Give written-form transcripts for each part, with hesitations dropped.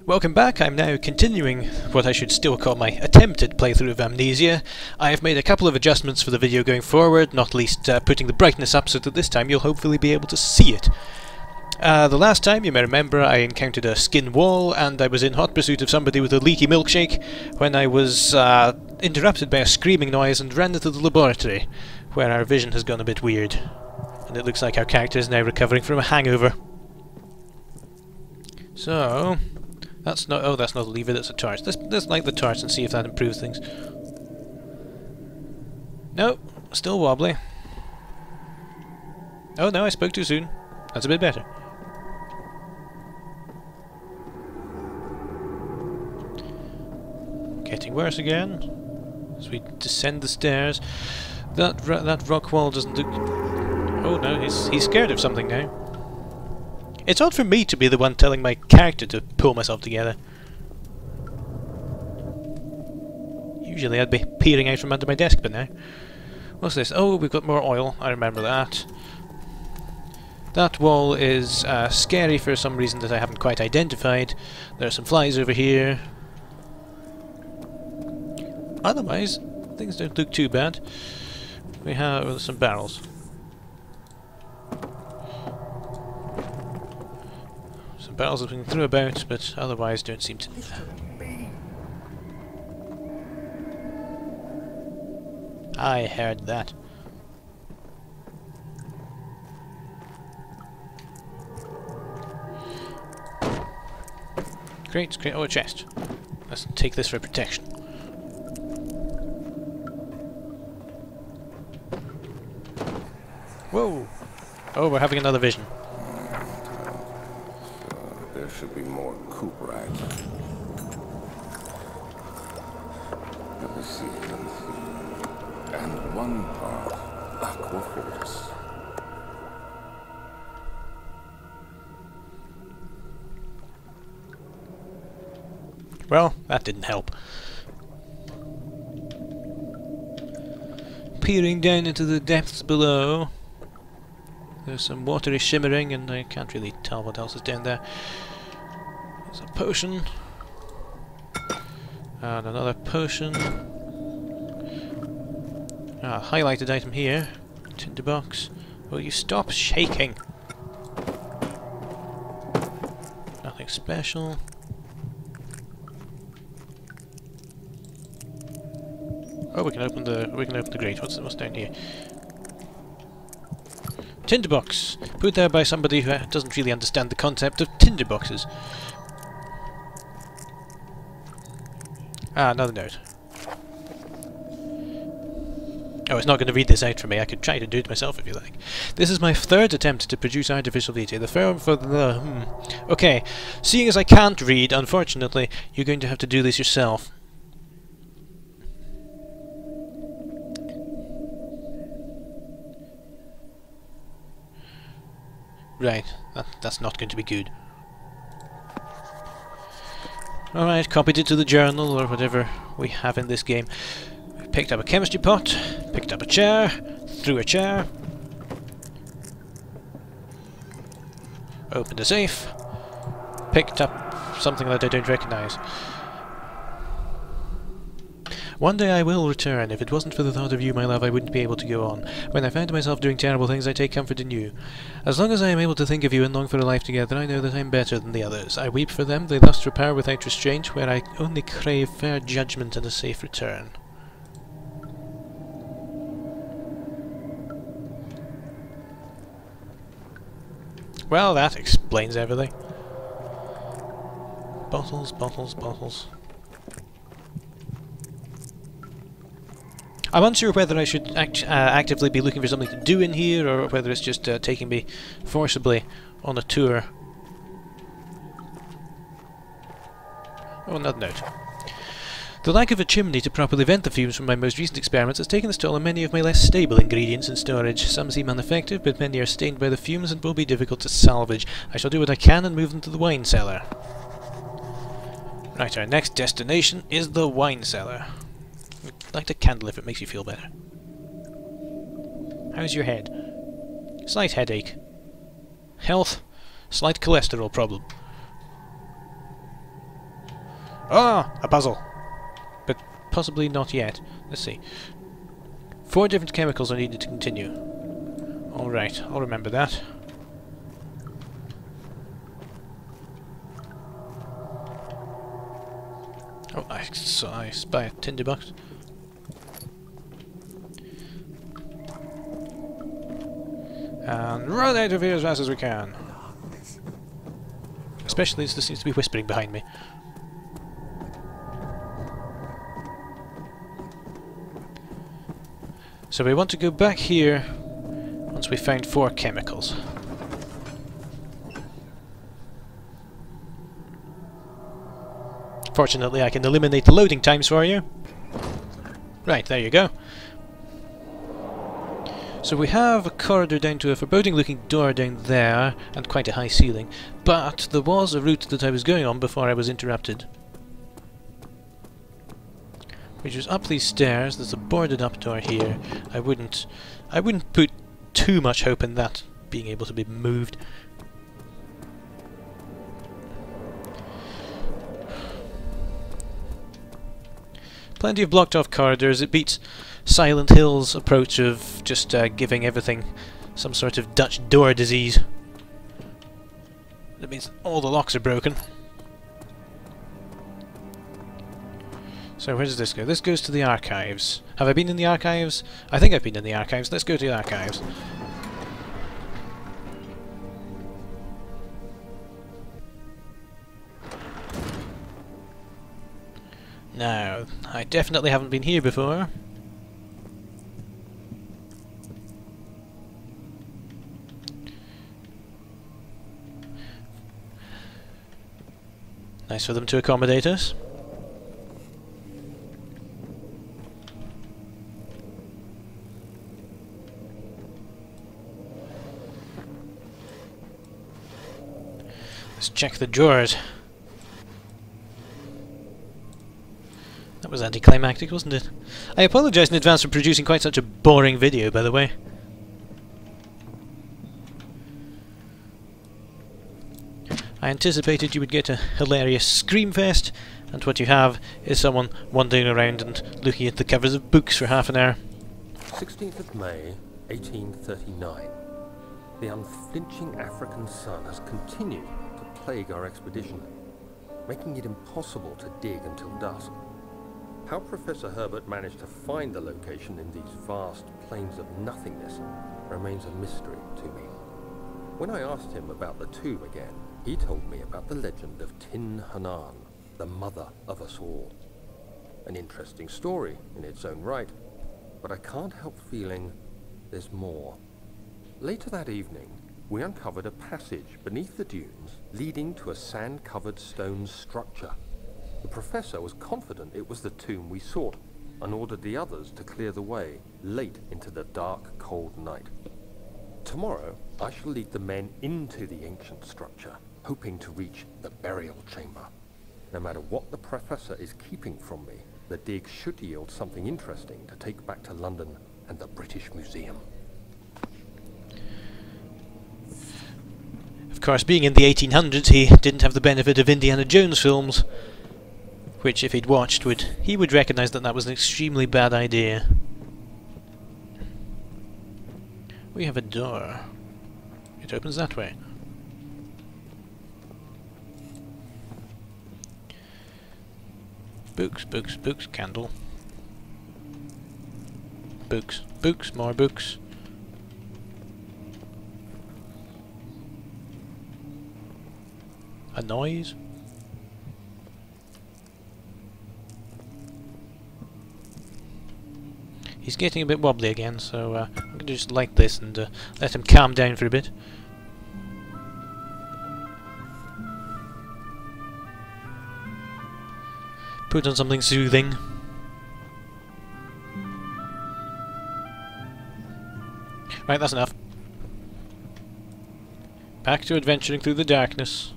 Welcome back. I'm now continuing what I should still call my attempted playthrough of Amnesia. I have made a couple of adjustments for the video going forward, not least putting the brightness up so that this time you'll hopefully be able to see it. The last time, you may remember, I encountered a skin wall and I was in hot pursuit of somebody with a leaky milkshake when I was interrupted by a screaming noise and ran into the laboratory, where our vision has gone a bit weird. And it looks like our character is now recovering from a hangover. So, that's not a lever, that's a torch. Let's light the torch and see if that improves things. No, still wobbly. Oh no, I spoke too soon. That's a bit better. Getting worse again as we descend the stairs. That rock wall doesn't look... Oh no, he's scared of something now. It's odd for me to be the one telling my character to pull myself together. Usually I'd be peering out from under my desk, but now... What's this? Oh, we've got more oil. I remember that. That wall is scary for some reason that I haven't quite identified. There are some flies over here. Otherwise, things don't look too bad. We have some barrels. Some barrels that we can throw about, but otherwise don't seem to... I heard that. Great, great. Oh, a chest. Let's take this for protection. Whoa! Oh, we're having another vision. There should be more coop racks. Let me see. And one part aquaforce. Well, that didn't help. Peering down into the depths below. There's some watery shimmering and I can't really tell what else is down there. There's a potion. And another potion. Ah, highlighted item here. Tinderbox. Will you stop shaking? Nothing special. Oh, we can open the grate. What's down here? Tinderbox, put there by somebody who doesn't really understand the concept of tinderboxes. Ah, another note. Oh, it's not going to read this out for me. I could try to do it myself if you like. This is my third attempt to produce artificial vitae. The firm for the... Okay, seeing as I can't read, unfortunately, you're going to have to do this yourself. Right, that's not going to be good. Alright, copied it to the journal, or whatever we have in this game. Picked up a chemistry pot, picked up a chair, threw a chair, opened a safe, picked up something that I don't recognise. One day I will return. If it wasn't for the thought of you, my love, I wouldn't be able to go on. When I find myself doing terrible things, I take comfort in you. As long as I am able to think of you and long for a life together, I know that I am better than the others. I weep for them, they lust for power without restraint, where I only crave fair judgment and a safe return. Well, that explains everything. Bottles, bottles, bottles. I'm unsure whether I should actively be looking for something to do in here, or whether it's just taking me forcibly on a tour. Oh, another note. The lack of a chimney to properly vent the fumes from my most recent experiments has taken its toll on many of my less stable ingredients in storage. Some seem ineffective, but many are stained by the fumes and will be difficult to salvage. I shall do what I can and move them to the wine cellar. Right, our next destination is the wine cellar. Light a candle if it makes you feel better. How's your head? Slight headache. Health, slight cholesterol problem. Ah! A puzzle! But possibly not yet. Let's see. 4 different chemicals are needed to continue. Alright, I'll remember that. Oh, I spy a tinderbox. And run out of here as fast as we can. Especially as there seems to be whispering behind me. So we want to go back here once we found 4 chemicals. Fortunately, I can eliminate the loading times for you. Right, there you go. So we have a corridor down to a foreboding-looking door down there, and quite a high ceiling. But there was a route that I was going on before I was interrupted, which was up these stairs. There's a boarded-up door here. I wouldn't put too much hope in that being able to be moved. Plenty of blocked-off corridors. It beats Silent Hill's approach of just giving everything some sort of Dutch door disease. That means all the locks are broken. So where does this go? This goes to the archives. Have I been in the archives? I think I've been in the archives. Let's go to the archives. No, I definitely haven't been here before. Nice for them to accommodate us. Let's check the drawers. That was anticlimactic, wasn't it? I apologise in advance for producing quite such a boring video, by the way. I anticipated you would get a hilarious scream fest, and what you have is someone wandering around and looking at the covers of books for half an hour. 16th of May, 1839. The unflinching African sun has continued to plague our expedition, making it impossible to dig until dusk. How Professor Herbert managed to find the location in these vast plains of nothingness remains a mystery to me. When I asked him about the tomb again, he told me about the legend of Tin Hanan, the mother of us all. An interesting story in its own right, but I can't help feeling there's more. Later that evening, we uncovered a passage beneath the dunes leading to a sand-covered stone structure. The professor was confident it was the tomb we sought, and ordered the others to clear the way late into the dark, cold night. Tomorrow, I shall lead the men into the ancient structure, hoping to reach the burial chamber. No matter what the professor is keeping from me, the dig should yield something interesting to take back to London and the British Museum. Of course, being in the 1800s, he didn't have the benefit of Indiana Jones films, which, if he'd watched, he would recognise that that was an extremely bad idea. We have a door. It opens that way. Books, books, books, candle. Books, books, more books. A noise. He's getting a bit wobbly again, so I'm going to just light this and let him calm down for a bit. Put on something soothing. Right, that's enough. Back to adventuring through the darkness.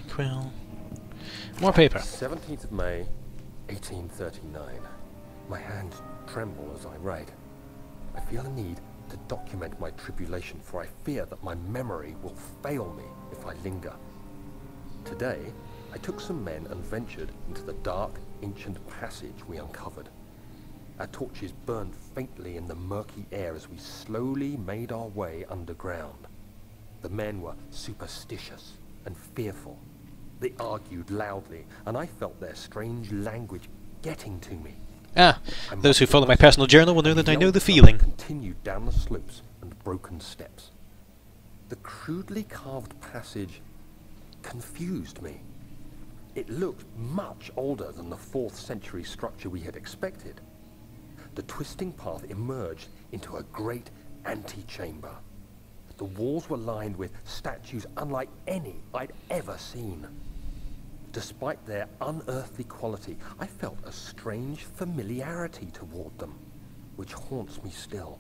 Quill. More paper. 17th of May, 1839. My hands tremble as I write. I feel a need to document my tribulation, for I fear that my memory will fail me if I linger. Today, I took some men and ventured into the dark, ancient passage we uncovered. Our torches burned faintly in the murky air as we slowly made our way underground. The men were superstitious and fearful. They argued loudly, and I felt their strange language getting to me. Ah, those who follow my personal journal will know that I know the feeling. Continued down the slopes and broken steps. The crudely carved passage confused me. It looked much older than the 4th century structure we had expected. The twisting path emerged into a great antechamber. The walls were lined with statues unlike any I'd ever seen. Despite their unearthly quality, I felt a strange familiarity toward them, which haunts me still.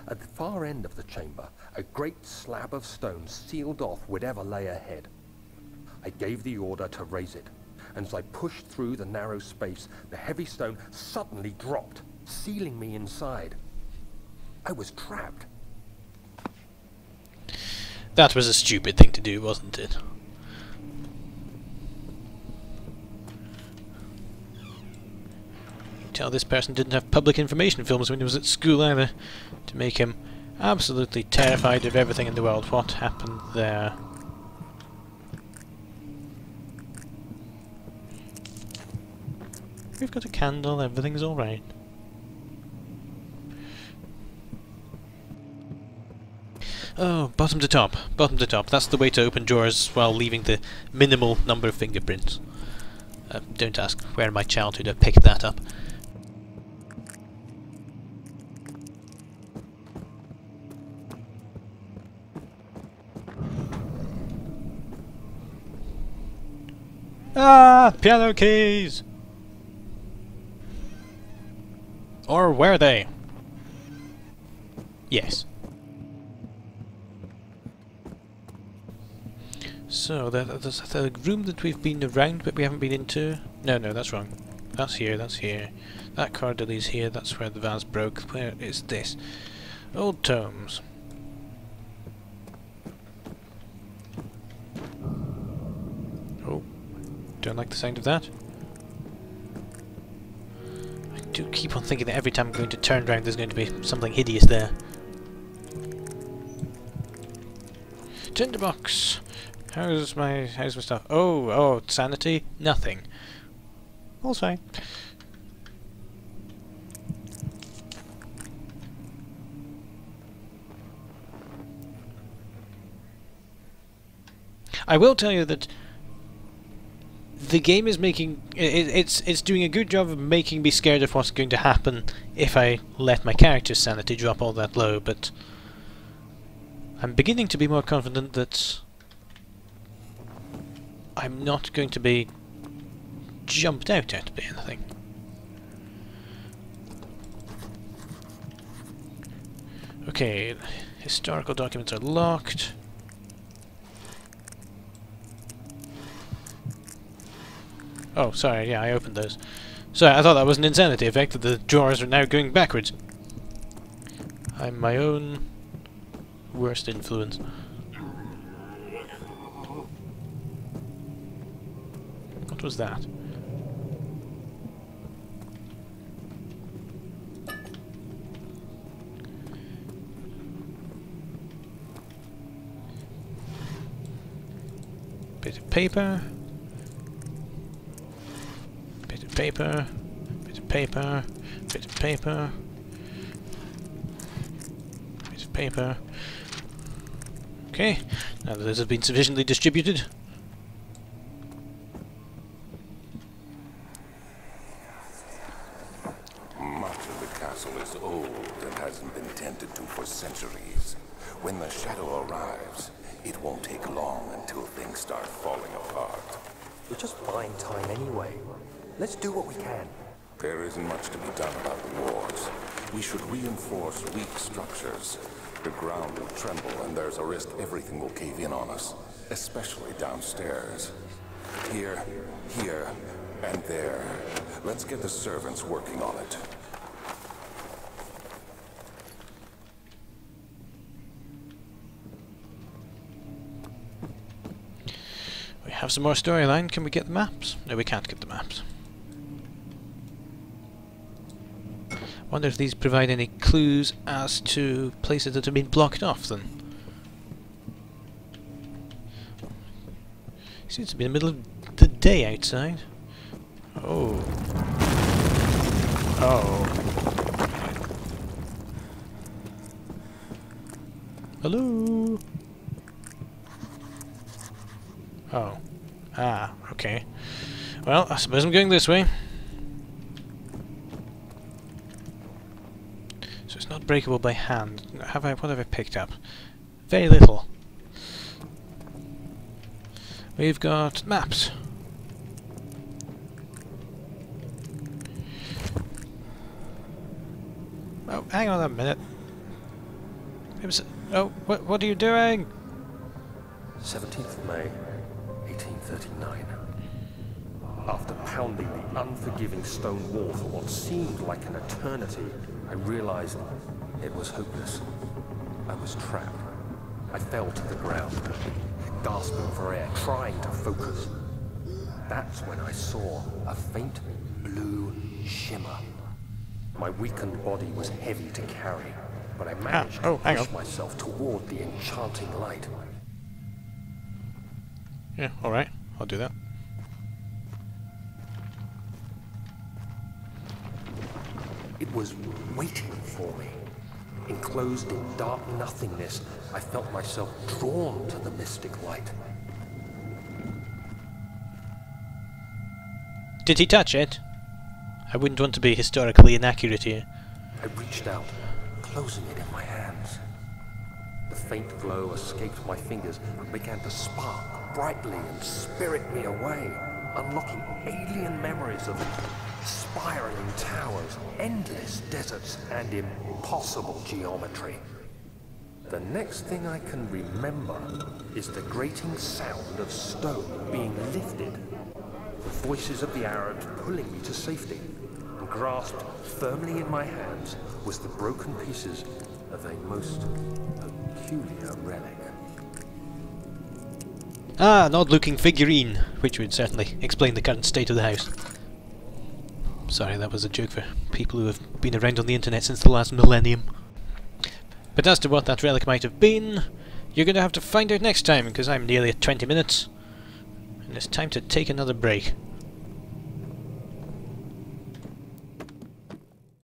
At the far end of the chamber, a great slab of stone sealed off whatever lay ahead. I gave the order to raise it, and as I pushed through the narrow space, the heavy stone suddenly dropped, sealing me inside. I was trapped. That was a stupid thing to do, wasn't it? Tell this person didn't have public information films when he was at school either, to make him absolutely terrified of everything in the world. What happened there? We've got a candle, everything's alright. Oh, bottom to top, bottom to top. That's the way to open drawers while leaving the minimal number of fingerprints. Don't ask where in my childhood I picked that up. Ah! Piano keys! Or were they? Yes. So, there's the room that we've been around but we haven't been into. No, that's wrong. That's here, that's here. That corridor is here, that's where the vase broke. Where is this? Old tomes. Oh, don't like the sound of that. I do keep on thinking that every time I'm going to turn around there's going to be something hideous there. Tinderbox! How's my stuff? Oh, sanity? Nothing. All's fine. I will tell you that the game is making it's doing a good job of making me scared of what's going to happen if I let my character's sanity drop all that low, but I'm beginning to be more confident that I'm not going to be jumped out at by anything. Okay, historical documents are locked. Oh, sorry, yeah, I opened those. Sorry, I thought that was an insanity effect, that the drawers are now going backwards. I'm my own worst influence. What was that? Bit of paper. Bit of paper. Bit of paper. Bit of paper. Bit of paper. Okay, now that those have been sufficiently distributed. Much of the castle is old and hasn't been tended to for centuries. When the shadow arrives, it won't take long until things start falling apart. We're just buying time anyway. Let's do what we can. There isn't much to be done about the walls. We should reinforce weak structures. The ground will tremble and there's a risk everything will cave in on us, especially downstairs. Here, and there. Let's get the servants working on it. have some more storyline. Can we get the maps? No, we can't get the maps. Wonder if these provide any clues as to places that have been blocked off then. Seems to be in the middle of the day outside. Oh. Oh. Hello? Oh. Ah, okay. Well, I suppose I'm going this way. So it's not breakable by hand. What have I picked up? Very little. We've got maps. Oh, hang on a minute. Oh, what are you doing? 17th of May, 1839. After pounding the unforgiving stone wall for what seemed like an eternity, I realized it was hopeless. I was trapped. I fell to the ground, gasping for air, trying to focus. That's when I saw a faint blue shimmer. My weakened body was heavy to carry, but I managed to push myself toward the enchanting light. Yeah, alright, I'll do that. It was waiting for me. Enclosed in dark nothingness, I felt myself drawn to the mystic light. Did he touch it? I wouldn't want to be historically inaccurate here. I reached out, closing it in my hands. The faint glow escaped my fingers and began to spark brightly and spirit me away, unlocking alien memories of spiraling towers, endless deserts, and impossible geometry. The next thing I can remember is the grating sound of stone being lifted, the voices of the Arabs pulling me to safety, and grasped firmly in my hands was the broken pieces of a most peculiar relic. Ah, an odd-looking figurine, which would certainly explain the current state of the house. Sorry, that was a joke for people who have been around on the internet since the last millennium. But as to what that relic might have been, you're going to have to find out next time, because I'm nearly at 20 minutes. And it's time to take another break.